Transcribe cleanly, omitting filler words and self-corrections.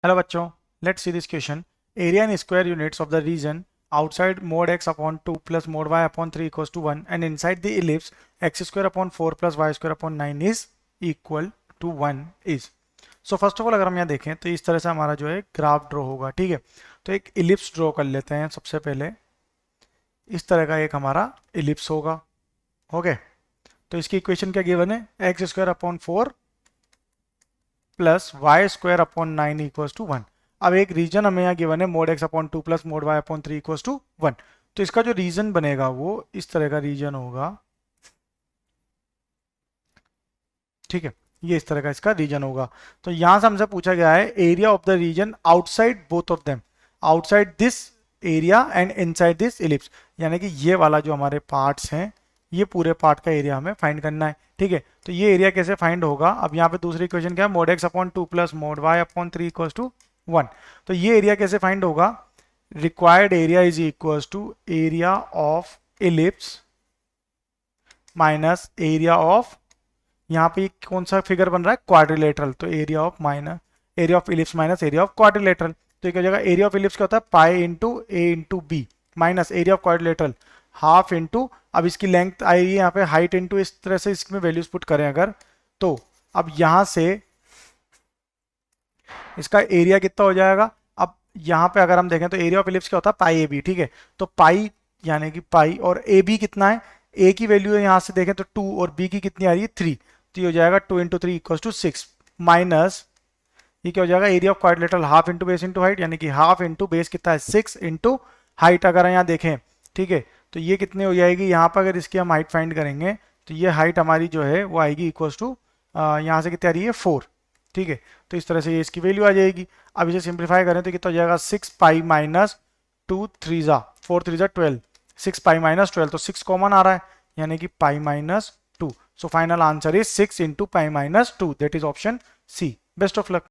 Hello बच्चों, let's see this question. Area in square units of the region outside mod x upon 2 plus mod y upon 3 equals to 1 and inside the ellipse x square upon 4 plus y square upon 9 is equal to 1 is. So first of all अगर हम यहाँ देखें तो इस तरह से हमारा जो है ग्राफ ड्रॉ होगा. ठीक है, तो एक इलिप्स ड्रॉ कर लेते हैं. सबसे पहले इस तरह का एक हमारा इलिप्स होगा. ओके, तो इसकी इक्वेशन क्या गिवन है? X square upon 4 plus Y square upon 9 equals to 1. अब एक रीजन हमें यहाँ गिवन है mod X upon 2 plus mod Y upon 3 equals to 1. तो इसका जो रीजन बनेगा वो इस तरह का रीजन होगा. ठीक है, ये इस तरह का इसका रीजन होगा. तो यहां से हमसे पूछा गया है area of the region outside both of them, outside this area and inside this ellipse. यानी कि ये वाला जो हमारे पार्ट्स हैं, ये पूरे पार्ट का एरिया हमें फाइंड करना है. ठीक है, तो ये एरिया कैसे फाइंड होगा? अब यहाँ पे दूसरी इक्वेशन क्या है? Mod X upon 2 plus mod Y upon 3 equals to 1. तो ये एरिया कैसे फाइंड होगा? Required area is equals to area of ellipse minus area of, यहाँ पे कौन सा फिगर बन रहा है? क्वाड्रिलेटरल. तो area of ellipse minus area of quadrilateral. तो क्या हो जाएगा? एरिया ऑफ इलिप्स क्या होता है? Pi into A into B minus area of quadrilateral half into, अब इसकी लेंथ आएगी यहाँ पे हाइट इंटू, इस तरह से इसमें वैल्यूज पुट करें अगर, तो अब यहां से इसका एरिया कितना हो जाएगा? अब यहाँ पे अगर हम देखें तो एरिया ऑफ इलिप्स क्या होता है? पाई ए बी. ठीक है, तो पाई यानी कि पाई और ए बी कितना है? ए की वैल्यू है यहाँ से देखें तो 2 और बी की कितनी आ रही है? 3. तो ये हो जाएगा 2 इंटू 3 इक्वल टू 6 माइनस ये क्या हो जाएगा? Area of quadrilateral half into base into height, यानी कि हाफ इंटू बेस कितना है? 6 इंटू हाइट अगर यहाँ देखें. ठीक है, तो ये कितने हो जाएगी? यहाँ पर अगर इसकी हम हाइट फाइंड करेंगे तो ये हाइट हमारी जो है वो आएगी इक्वल टू यहाँ से कितनी आ रही है? 4. ठीक है, तो इस तरह से ये इसकी वैल्यू आ जाएगी. अब इसे सिंप्लीफाई करें तो कितना हो जाएगा? 6 पाई माइनस 2 3 जा 4 3 जा 12, 6 पाई माइनस 12, तो 6 कॉमन आ रहा है यानी कि pi minus 2. So final answer is 6 into pi minus 2, that is option C. Best of luck.